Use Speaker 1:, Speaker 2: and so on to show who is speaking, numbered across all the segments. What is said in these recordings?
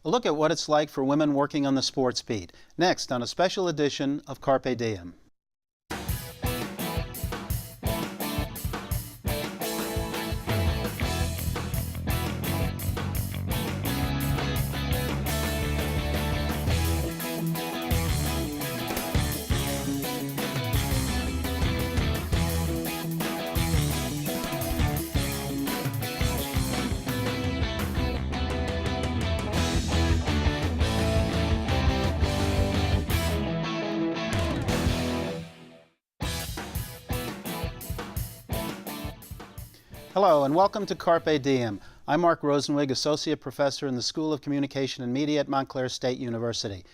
Speaker 1: A look at what it's like for women working on the sports beat. Next on a special edition of Carpe Diem. Hello and welcome to Carpe Diem. I'm Marc Rosenweig, Associate Professor in the School of Communication and Media at Montclair State University.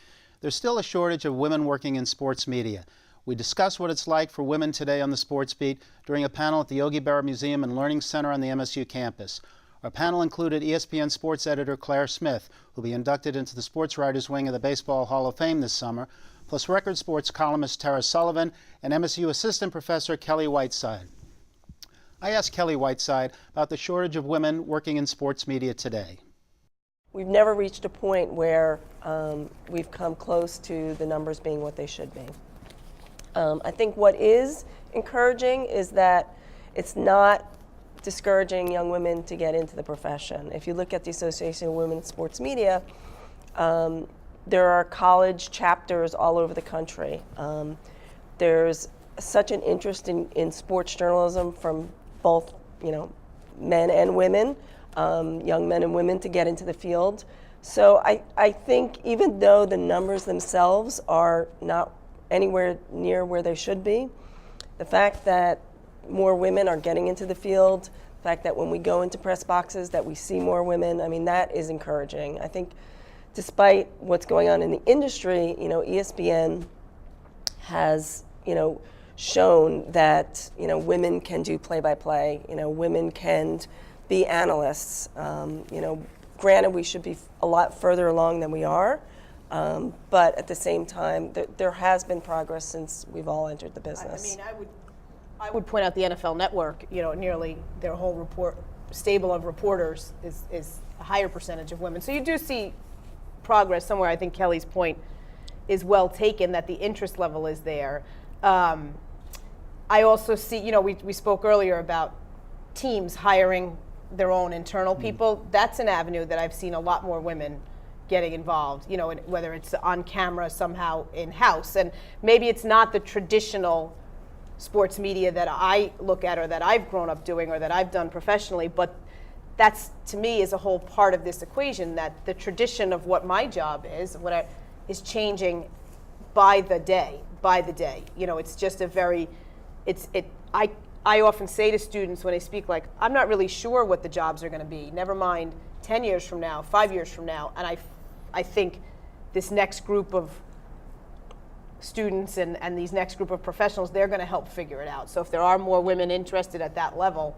Speaker 1: There's still a shortage of women working in sports media. We discuss what it's like for women today on the sports beat during a panel at the Yogi Berra Museum and Learning Center on the MSU campus. Our panel included ESPN sports editor Claire Smith, who will be inducted into the sports writers wing of the Baseball Hall of Fame this summer, plus record sports columnist Tara Sullivan and MSU Assistant Professor Kelly Whiteside. I asked Kelly Whiteside about the shortage of women working in sports media today.
Speaker 2: We've never reached a point where we've come close to the numbers being what they should be. I think what is encouraging is that it's not discouraging young women to get into the profession. If you look at the Association of Women in Sports Media, there are college chapters all over the country. There's such an interest in sports journalism from both, men and women, young men and women to get into the field. So I think even though the numbers themselves are not anywhere near where they should be, the fact that more women are getting into the field, the fact that when we go into press boxes that we see more women, I mean, that is encouraging. I think despite what's going on in the industry, ESPN has, shown that women can do play-by-play, women can be analysts. Granted, we should be a lot further along than we are, but at the same time, there has been progress since we've all entered the business.
Speaker 3: I would point out the NFL Network. Nearly their whole stable of reporters is a higher percentage of women. So you do see progress somewhere. I think Kelly's point is well taken, that the interest level is there. I also see, we spoke earlier about teams hiring their own internal people. That's an avenue that I've seen a lot more women getting involved, whether it's on camera somehow in-house. And maybe it's not the traditional sports media that I look at or that I've grown up doing or that I've done professionally, but that's, to me, is a whole part of this equation, that the tradition of what my job is, is changing by the day. It's just a very, I often say to students when I speak, I'm not really sure what the jobs are going to be, never mind 10 years from now, 5 years from now. And I think this next group of students and these next group of professionals, they're going to help figure it out. So if there are more women interested at that level,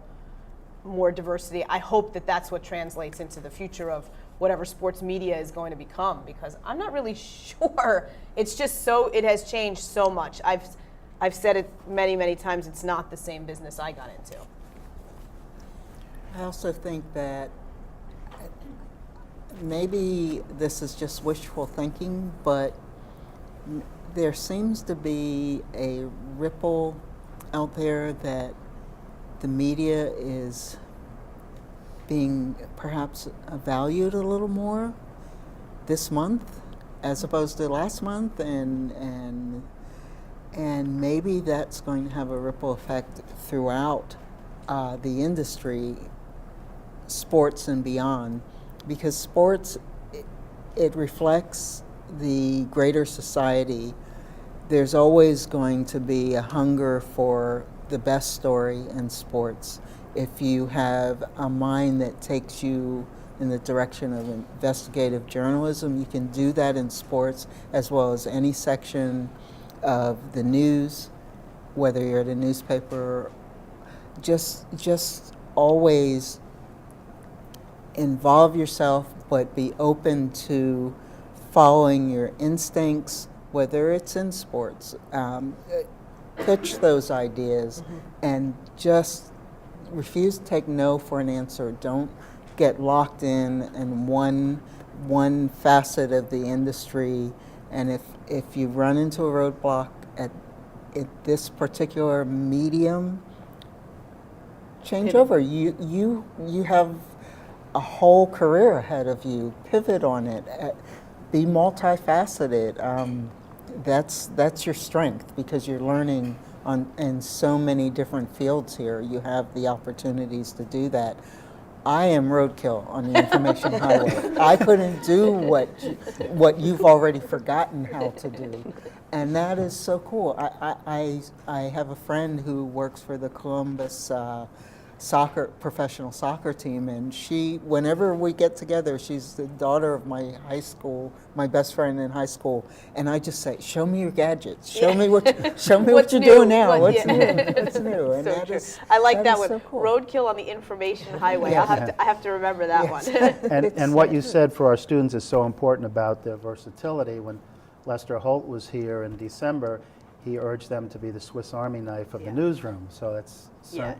Speaker 3: more diversity, I hope that that's what translates into the future of whatever sports media is going to become, because I'm not really sure. It's just it has changed so much. I've said it many, many times, it's not the same business I got into.
Speaker 4: I also think that maybe this is just wishful thinking, but there seems to be a ripple out there that the media is being perhaps valued a little more this month as opposed to last month, and maybe that's going to have a ripple effect throughout the industry, sports and beyond, because sports, it reflects the greater society. There's always going to be a hunger for the best story in sports. If you have a mind that takes you in the direction of investigative journalism, you can do that in sports as well as any section of the news, whether you're at a newspaper. Just always involve yourself, but be open to following your instincts, whether it's in sports. Pitch those ideas and just refuse to take no for an answer. Don't get locked in one one facet of the industry, and if you run into a roadblock at this particular medium, change over. You have a whole career ahead of you. Pivot on it. Be multifaceted. That's your strength, because you're learning in so many different fields here. You have the opportunities to do that. I am roadkill on the information highway. I couldn't do what you've already forgotten how to do, and that is so cool. I have a friend who works for the Columbus professional soccer team, and whenever we get together, she's the daughter of my best friend in high school, and I just say, show me your gadgets, show me what you're doing now, what's new. And
Speaker 3: So
Speaker 4: that
Speaker 3: true.
Speaker 4: is,
Speaker 3: I like that one.
Speaker 4: so cool.
Speaker 3: Roadkill on the information highway.
Speaker 4: Yeah.
Speaker 3: I have to remember that one.
Speaker 1: And what you said for our students is so important about their versatility. When Lester Holt was here in December, he urged them to be the Swiss Army knife of the newsroom. So that's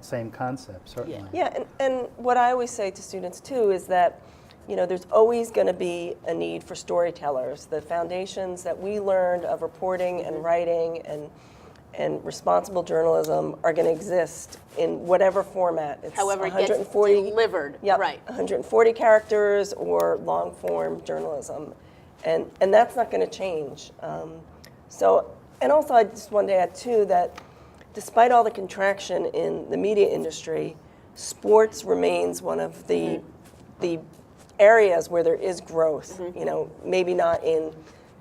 Speaker 1: same concept, certainly.
Speaker 2: Yeah, and what I always say to students too is that, there's always going to be a need for storytellers. The foundations that we learned of reporting and writing and responsible journalism are going to exist in whatever format. It's
Speaker 3: However it gets delivered.
Speaker 2: Yep,
Speaker 3: Right.
Speaker 2: 140 characters or long form journalism, and that's not going to change. And also, I just wanted to add too that despite all the contraction in the media industry, sports remains one of the areas where there is growth. Maybe not in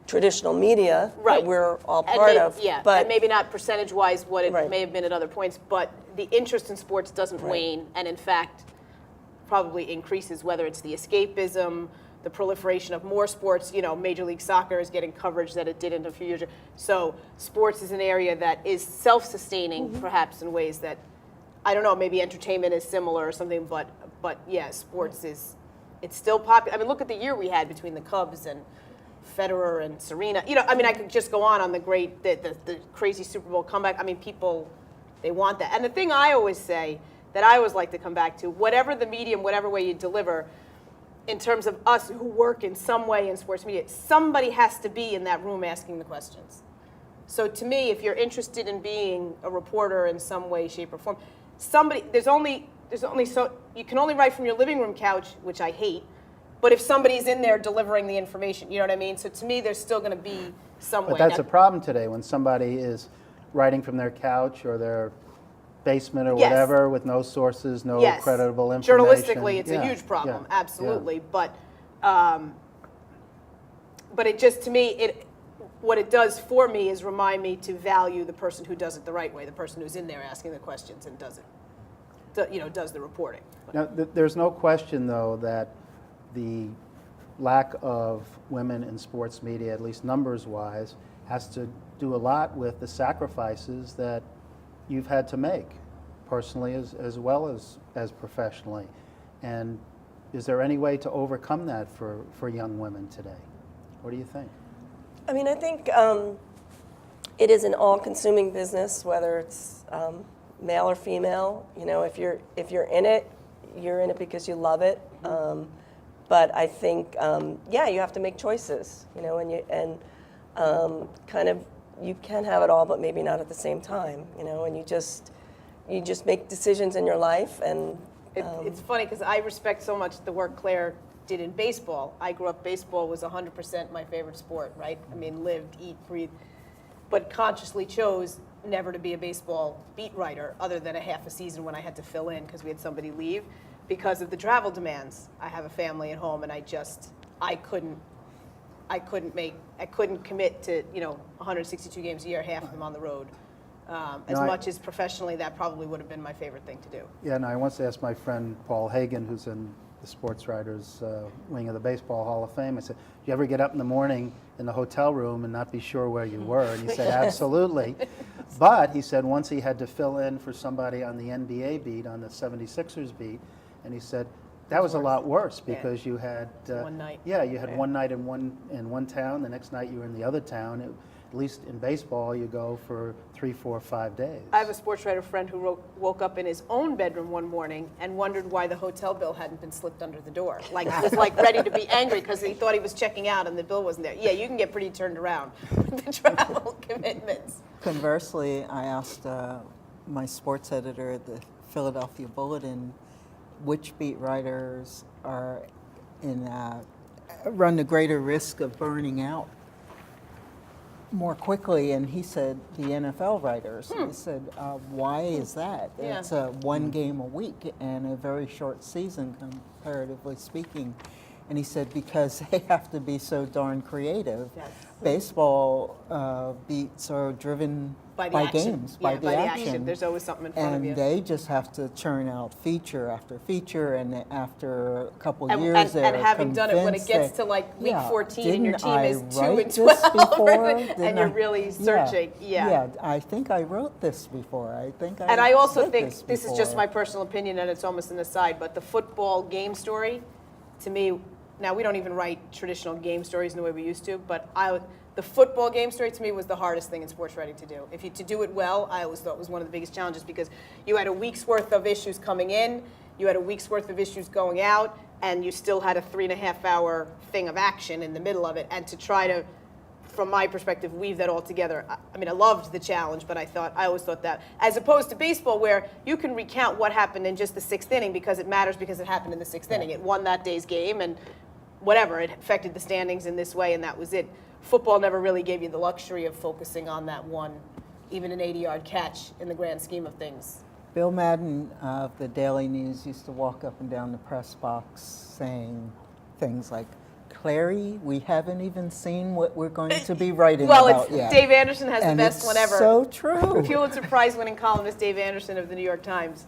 Speaker 2: traditional media that we're all part of.
Speaker 3: Yeah,
Speaker 2: but
Speaker 3: and maybe not percentage-wise what it
Speaker 2: Right.
Speaker 3: may have been at other points, but the interest in sports doesn't wane, and in fact, probably increases, whether it's the escapism, the proliferation of more sports. Major League Soccer is getting coverage that it didn't a few years ago. So sports is an area that is self-sustaining, perhaps in ways that, I don't know, maybe entertainment is similar or something, but yeah, sports it's still popular. I mean, look at the year we had between the Cubs and Federer and Serena. I could just go on the great, the crazy Super Bowl comeback. I mean, people, they want that. And the thing I always say, that I always like to come back to, whatever the medium, whatever way you deliver, in terms of us who work in some way in sports media, somebody has to be in that room asking the questions. So to me, if you're interested in being a reporter in some way, shape, or form, there's only so you can only write from your living room couch, which I hate. But if somebody's in there delivering the information, you know what I mean? So to me, there's still going to be some way.
Speaker 1: But that's a problem today when somebody is writing from their couch or their basement or whatever with no sources, no credible information.
Speaker 3: Journalistically, it's a huge problem, absolutely. Yeah. But it just, to me, what it does for me is remind me to value the person who does it the right way, the person who's in there asking the questions and does the reporting.
Speaker 1: Now, there's no question, though, that the lack of women in sports media, at least numbers-wise, has to do a lot with the sacrifices that you've had to make, personally as well as professionally. And is there any way to overcome that for young women today? What do you think?
Speaker 2: I mean, I think it is an all-consuming business, whether it's male or female. If you're in it, you're in it because you love it. But I think, you have to make choices. You can have it all, but maybe not at the same time. And you just make decisions in your life. And
Speaker 3: it's funny because I respect so much the work Claire did in baseball. I grew up, baseball was 100% my favorite sport, right? I mean, lived, eat, breathe, but consciously chose never to be a baseball beat writer other than a half a season when I had to fill in because we had somebody leave because of the travel demands. I have a family at home and I couldn't commit to 162 games a year, half of them on the road. Much as professionally, that probably would have been my favorite thing to do.
Speaker 1: Yeah, and I once asked my friend Paul Hagan, who's in the sports writers wing of the Baseball Hall of Fame, I said, "Do you ever get up in the morning in the hotel room and not be sure where you were?" And he said, "Absolutely." But he said once he had to fill in for somebody on the NBA beat, on the 76ers beat, and he said, that was a lot worse because you had
Speaker 3: one night.
Speaker 1: Yeah, you had one night in one town. The next night you were in the other town. At least in baseball, you go for 3, 4, 5 days.
Speaker 3: I have a sports writer friend who woke up in his own bedroom one morning and wondered why the hotel bill hadn't been slipped under the door. Like, he was like ready to be angry because he thought he was checking out and the bill wasn't there. Yeah, you can get pretty turned around with the travel commitments.
Speaker 4: Conversely, I asked my sports editor at the Philadelphia Bulletin which beat writers are run the greater risk of burning out more quickly, and he said the NFL writers. He said, why is that?
Speaker 3: Yeah.
Speaker 4: It's one game a week and a very short season, comparatively speaking. And he said, because they have to be so darn creative.
Speaker 3: Yes.
Speaker 4: Baseball beats are driven by games, by the action.
Speaker 3: There's always something in front of you.
Speaker 4: And they just have to churn out feature after feature, and after a couple years, they're
Speaker 3: and having done it when it gets to like week 14 and your team is 2-12, and you're really searching.
Speaker 4: Yeah, I think I wrote this before.
Speaker 3: And I also
Speaker 4: said
Speaker 3: think this is just
Speaker 4: before.
Speaker 3: my personal opinion, and it's almost an aside, but the football game story, to me, now we don't even write traditional game stories in the way we used to, but the football game story to me was the hardest thing in sports writing to do. To do it well, I always thought was one of the biggest challenges, because you had a week's worth of issues coming in, you had a week's worth of issues going out, and you still had a 3.5-hour thing of action in the middle of it. And to try to, from my perspective, weave that all together. I mean, I loved the challenge, but I always thought that, as opposed to baseball, where you can recount what happened in just the 6th inning because it matters, because it happened in the 6th inning. It won that day's game, and whatever, it affected the standings in this way, and that was it. Football never really gave you the luxury of focusing on that one, even an 80-yard catch in the grand scheme of things.
Speaker 4: Bill Madden of the Daily News used to walk up and down the press box saying things like, Clary, we haven't even seen what we're going to be writing about yet.
Speaker 3: Dave Anderson has the best one ever.
Speaker 4: So true.
Speaker 3: Pulitzer Prize-winning columnist Dave Anderson of the New York Times,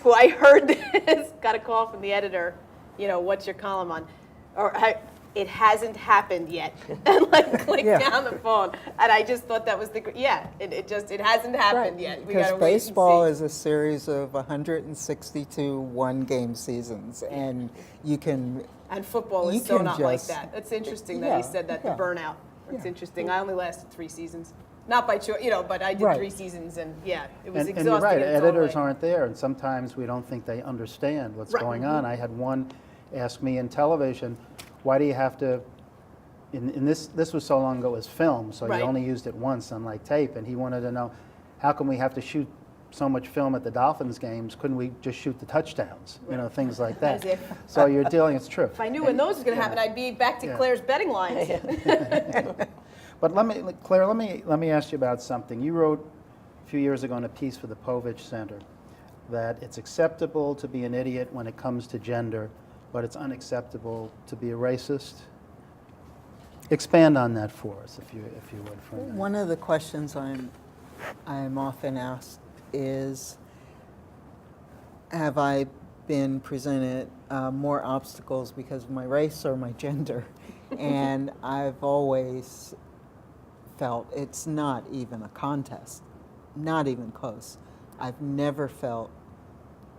Speaker 3: who I heard this, got a call from the editor, what's your column on? Or it hasn't happened yet, and like click down the phone, and I just thought that was it hasn't happened yet. We
Speaker 4: because
Speaker 3: gotta wait
Speaker 4: baseball
Speaker 3: and see.
Speaker 4: is a series of 162 one-game seasons, and you can.
Speaker 3: And football is so not like that. It's interesting that he said that. The Burnout. It's interesting. I only lasted 3 seasons, not by choice, but I did 3 seasons, and it was exhausting.
Speaker 1: And you're right.
Speaker 3: in its own
Speaker 1: Editors
Speaker 3: way.
Speaker 1: aren't there, and sometimes we don't think they understand what's going on. I had one ask me in television, why do you have to, in this was so long ago as film, so you only used it once, unlike tape, and he wanted to know, how come we have to shoot so much film at the Dolphins games? Couldn't we just shoot the touchdowns? Things like that. So you're dealing, it's true.
Speaker 3: If I knew when those was going to happen, I'd be back to Claire's betting lines.
Speaker 1: But Claire, let me ask you about something. You wrote a few years ago in a piece for the Povich Center that it's acceptable to be an idiot when it comes to gender, but it's unacceptable to be a racist. Expand on that for us, if you would, for a minute.
Speaker 4: One of the questions I'm often asked is, have I been presented more obstacles because of my race or my gender? And I've always felt it's not even a contest, not even close. I've never felt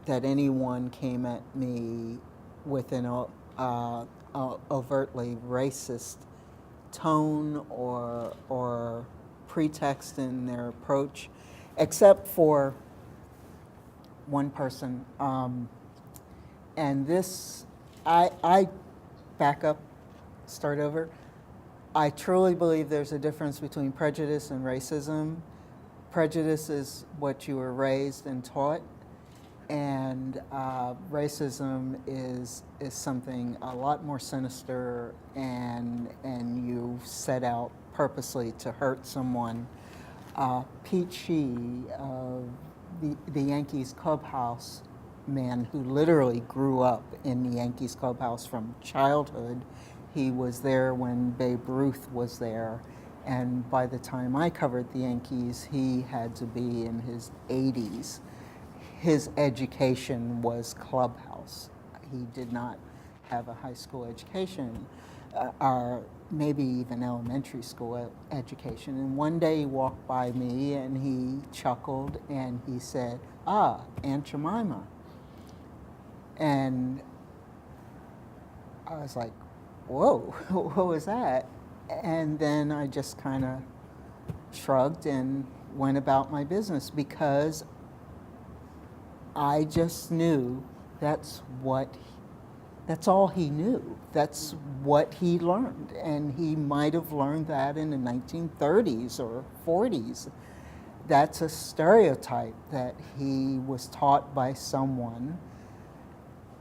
Speaker 4: that anyone came at me with an overtly racist tone or pretext in their approach, except for one person. And this, I back up, start over. I truly believe there's a difference between prejudice and racism. Prejudice is what you were raised and taught, and racism is something a lot more sinister, and you set out purposely to hurt someone. Pete Shee, the Yankees clubhouse man who literally grew up in the Yankees clubhouse from childhood. He was there when Babe Ruth was there, and by the time I covered the Yankees, he had to be in his 80s. His education was clubhouse. He did not have a high school education, or maybe even elementary school education. And one day he walked by me and he chuckled and he said, "Ah, Aunt Jemima." And I was like, whoa, what was that? And then I just kind of shrugged and went about my business because I just knew that's all he knew. That's what he learned. And he might have learned that in the 1930s or 40s. That's a stereotype that he was taught by someone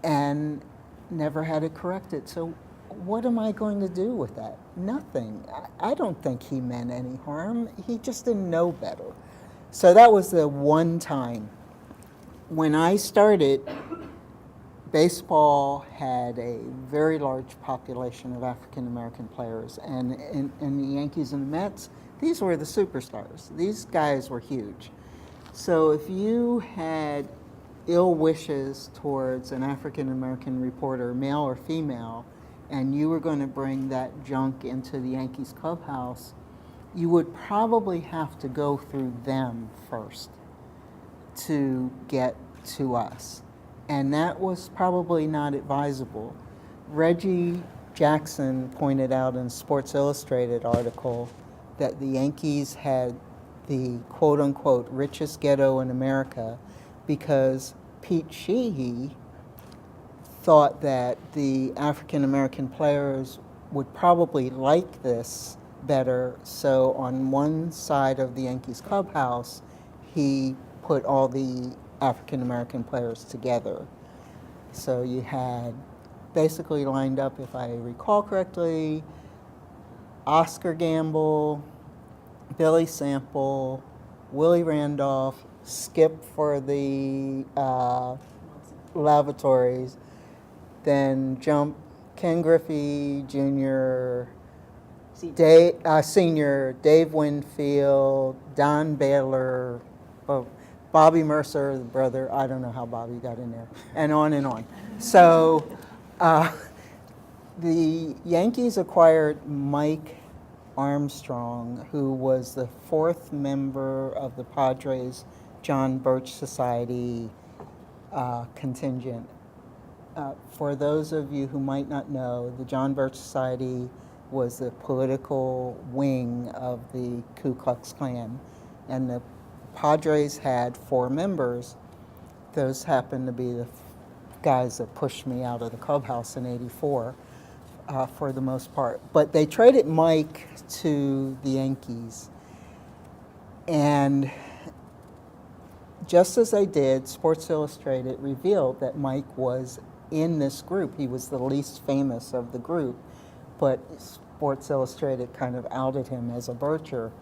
Speaker 4: and never had to correct it. So what am I going to do with that? Nothing. I don't think he meant any harm. He just didn't know better. So that was the one time. When I started, baseball had a very large population of African American players, and in the Yankees and the Mets, these were the superstars. These guys were huge. So if you had ill wishes towards an African American reporter, male or female, and you were going to bring that junk into the Yankees clubhouse, you would probably have to go through them first to get to us. And that was probably not advisable. Reggie Jackson pointed out in a Sports Illustrated article that the Yankees had the quote-unquote richest ghetto in America because Pete Sheehy thought that the African-American players would probably like this better, so on one side of the Yankees clubhouse, he put all the African-American players together. So you had basically lined up, if I recall correctly, Oscar Gamble, Billy Sample, Willie Randolph, Skip for the lavatories, then jump Ken Griffey Jr., Senior, Dave Winfield, Don Baylor, Bobby Mercer, the brother, I don't know how Bobby got in there, and on and on. So the Yankees acquired Mike Armstrong, who was the fourth member of the Padres John Birch Society contingent. For those of you who might not know, the John Birch Society was the political wing of the Ku Klux Klan, and the Padres had 4 members. Those happened to be the guys that pushed me out of the clubhouse in '84 for the most part. But they traded Mike to the Yankees. And just as they did, Sports Illustrated revealed that Mike was in this group. He was the least famous of the group, but Sports Illustrated kind of outed him as a Bircher.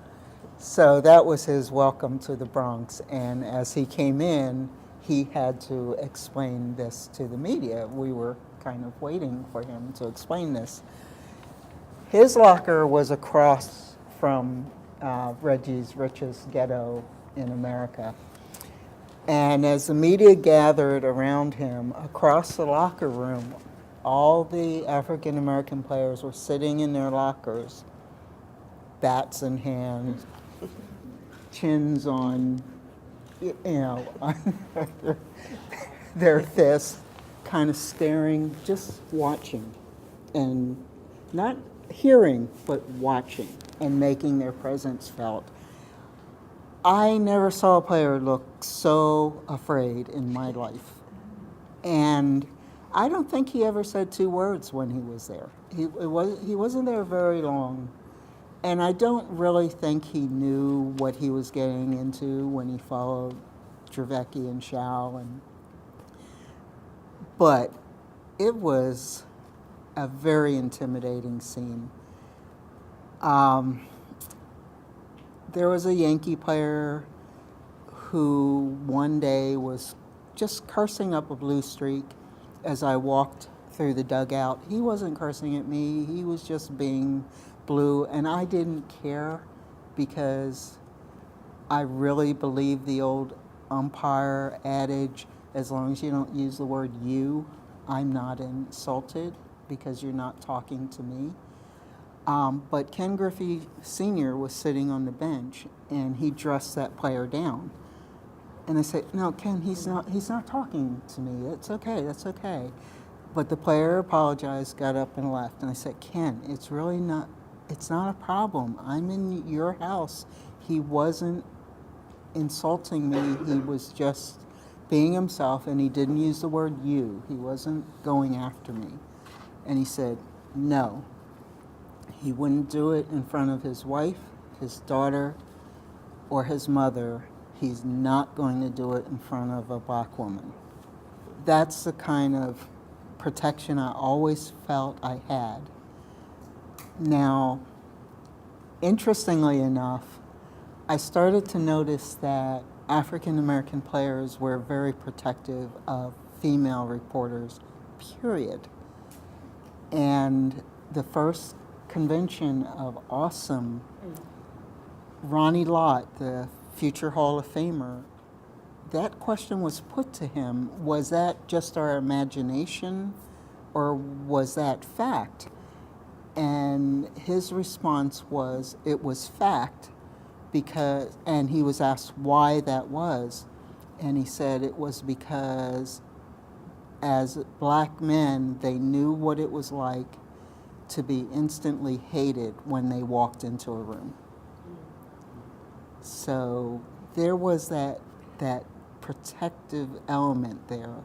Speaker 4: So that was his welcome to the Bronx, and as he came in, he had to explain this to the media. We were kind of waiting for him to explain this. His locker was across from Reggie's richest ghetto in America. And as the media gathered around him, across the locker room, all the African American players were sitting in their lockers, bats in hand, chins on, on their fists, kind of staring, just watching, and not hearing, but watching and making their presence felt. I never saw a player look so afraid in my life. And I don't think he ever said 2 words when he was there. He wasn't there very long. And I don't really think he knew what he was getting into when he followed Trevecki and Schau. But it was a very intimidating scene. There was a Yankee player who one day was just cursing up a blue streak as I walked through the dugout. He wasn't cursing at me, he was just being blue, and I didn't care because I really believe the old umpire adage, as long as you don't use the word you, I'm not insulted because you're not talking to me. But Ken Griffey Sr. was sitting on the bench, and he dressed that player down. And I said, no, Ken, he's not talking to me. It's okay, that's okay. But the player apologized, got up and left. And I said, Ken, it's not a problem. I'm in your house. he wasn't insulting me. He was just being himself, and he didn't use the word you. He wasn't going after me. And he said, no. He wouldn't do it in front of his wife, his daughter, or his mother. He's not going to do it in front of a black woman. That's the kind of protection I always felt I had. Now, interestingly enough, I started to notice that African American players were very protective of female reporters, period. And the first convention of Awesome, Ronnie Lott, the future Hall of Famer, that question was put to him, was that just our imagination or was that fact? And his response was, it was fact, because, and he was asked why that was, and he said it was because as black men, they knew what it was like to be instantly hated when they walked into a room. So there was that protective element there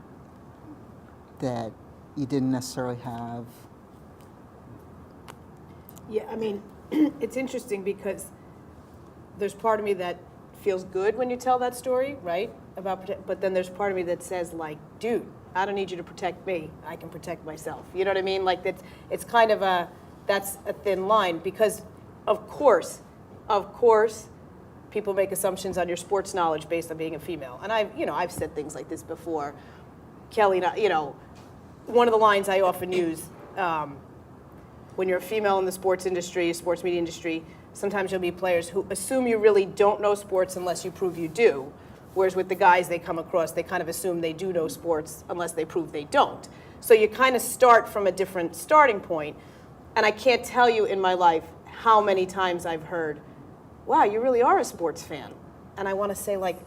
Speaker 4: that you didn't necessarily have.
Speaker 3: Yeah, I mean, it's interesting because there's part of me that feels good when you tell that story, right? But then there's part of me that says, like, dude, I don't need you to protect me. I can protect myself. You know what I mean? Like, it's kind of that's a thin line because, of course, people make assumptions on your sports knowledge based on being a female. And I've said things like this before. Kelly, one of the lines I often use, when you're a female in the sports industry, sports media industry, sometimes you'll be players who assume you really don't know sports unless you prove you do. Whereas with the guys they come across, they kind of assume they do know sports unless they prove they don't. So you kind of start from a different starting point. And I can't tell you in my life how many times I've heard, wow, you really are a sports fan. And I want to say, like,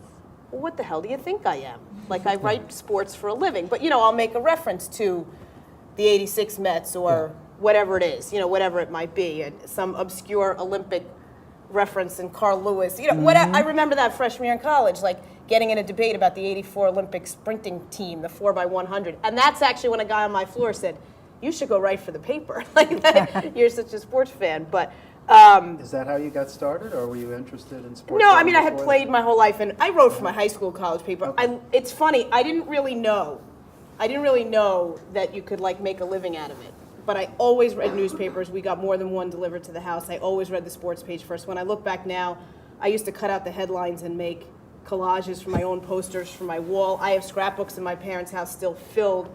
Speaker 3: well, what the hell do you think I am? Like, I write sports for a living. But, I'll make a reference to the 86 Mets or whatever it is, whatever it might be, and some obscure Olympic reference in Carl Lewis. Whatever. I remember that freshman year in college, like getting in a debate about the 84 Olympic sprinting team, the 4x100. And that's actually when a guy on my floor said, you should go write for the paper. Like, you're such a sports fan. But
Speaker 1: is that how you got started, or were you interested in sports?
Speaker 3: No, I mean, I had played my whole life, and I wrote for my high school, college paper.
Speaker 1: Okay.
Speaker 3: It's funny, I didn't really know that you could, like, make a living out of it. But I always read newspapers. We got more than one delivered to the house. I always read the sports page first. When I look back now, I used to cut out the headlines and make collages for my own posters for my wall. I have scrapbooks in my parents' house still filled,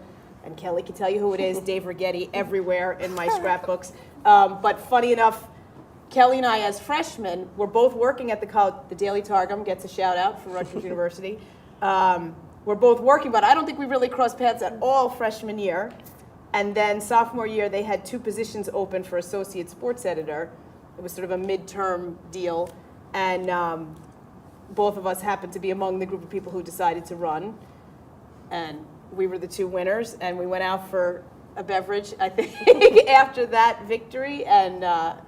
Speaker 3: and Kelly can tell you who it is, Dave Rigetti, everywhere in my scrapbooks. But funny enough, Kelly and I, as freshmen, were both working at the college. The Daily Targum gets a shout out from Rutgers University. We're both working, but I don't think we really crossed paths at all freshman year. And then sophomore year, they had 2 positions open for associate sports editor. It was sort of a midterm deal. And both of us happened to be among the group of people who decided to run. And we were the 2 winners. And we went out for a beverage, I think, after that victory. And a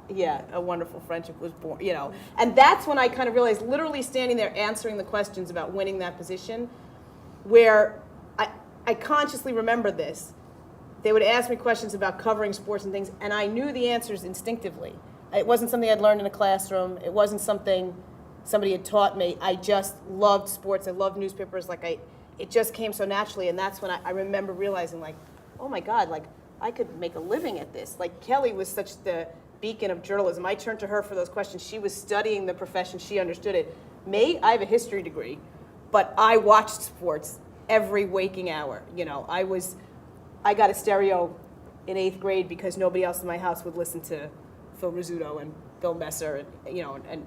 Speaker 3: wonderful friendship was born, And that's when I kind of realized, literally standing there answering the questions about winning that position, where I consciously remember this. They would ask me questions about covering sports and things, and I knew the answers instinctively. It wasn't something I'd learned in a classroom. It wasn't something somebody had taught me. I just loved sports. I loved newspapers. It just came so naturally, and that's when I remember realizing, like, oh my God, like, I could make a living at this. Like, Kelly was such the beacon of journalism. I turned to her for those questions. She was studying the profession. She understood it. Me, I have a history degree, but I watched sports every waking hour. I got a stereo in 8th grade because nobody else in my house would listen to Phil Rizzuto and Bill Messer, and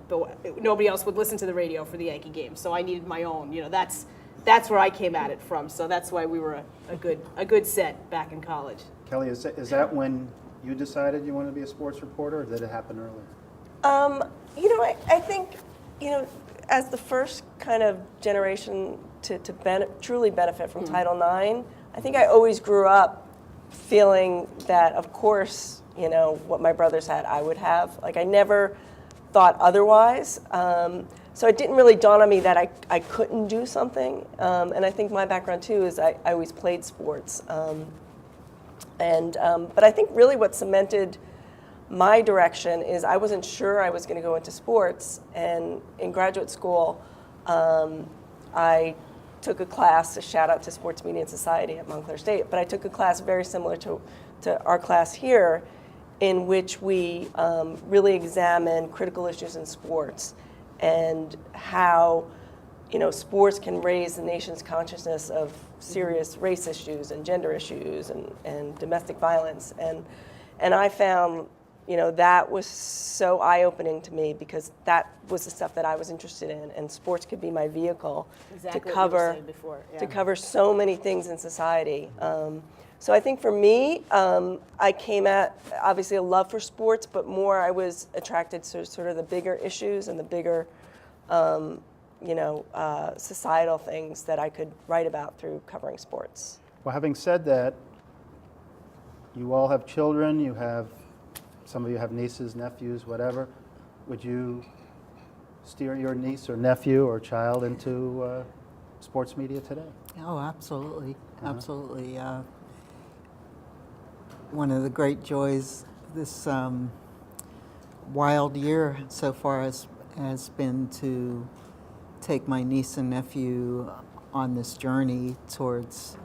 Speaker 3: nobody else would listen to the radio for the Yankee games. So I needed my own. That's where I came at it from. So that's why we were a good set back in college.
Speaker 1: Kelly, is that when you decided you wanted to be a sports reporter, or did it happen earlier?
Speaker 2: I think, as the first kind of generation to truly benefit from Title IX, I think I always grew up feeling that, of course, what my brothers had, I would have. Like, I never thought otherwise. So it didn't really dawn on me that I couldn't do something. And I think my background too is I always played sports. But I think really what cemented my direction is I wasn't sure I was going to go into sports. And in graduate school, I took a class, a shout out to Sports Media and Society at Montclair State, but I took a class very similar to our class here, in which we really examine critical issues in sports and how sports can raise the nation's consciousness of serious race issues and gender issues and domestic violence. And I found that was so eye-opening to me, because that was the stuff that I was interested in, and sports could be my vehicle
Speaker 3: Exactly
Speaker 2: to
Speaker 3: what you were
Speaker 2: cover
Speaker 3: saying before, yeah.
Speaker 2: to cover so many things in society. So I think for me, I came at obviously a love for sports, but more I was attracted to sort of the bigger issues and the bigger, societal things that I could write about through covering sports.
Speaker 1: Well, having said that, you all have children, some of you have nieces, nephews, whatever. Would you steer your niece or nephew or child into sports media today?
Speaker 4: Oh, absolutely, absolutely. One of the great joys this wild year so far has been to take my niece and nephew on this journey towards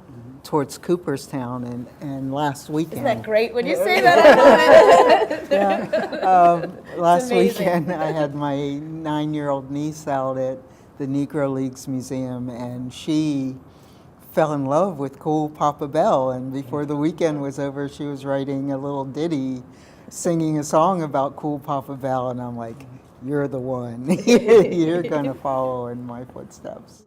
Speaker 4: Cooperstown, and last weekend.
Speaker 3: Isn't that great when you say that?
Speaker 4: Last weekend I had my 9-year-old niece out at the Negro Leagues Museum, and she fell in love with Cool Papa Bell, and before the weekend was over she was writing a little ditty singing a song about Cool Papa Bell, and I'm like, you're the one. You're going to follow in my footsteps.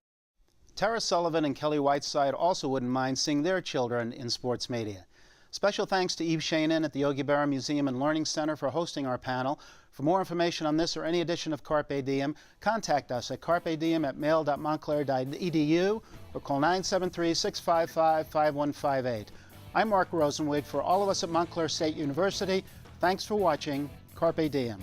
Speaker 1: Tara Sullivan and Kelly Whiteside also wouldn't mind seeing their children in sports media. Special thanks to Eve Shanin at the Yogi Berra Museum and Learning Center for hosting our panel. For more information on this or any edition of Carpe Diem, contact us at carpediem@mail.montclair.edu or call 973-655-5158. I'm Marc Rosenweig. For all of us at Montclair State University, thanks for watching Carpe Diem.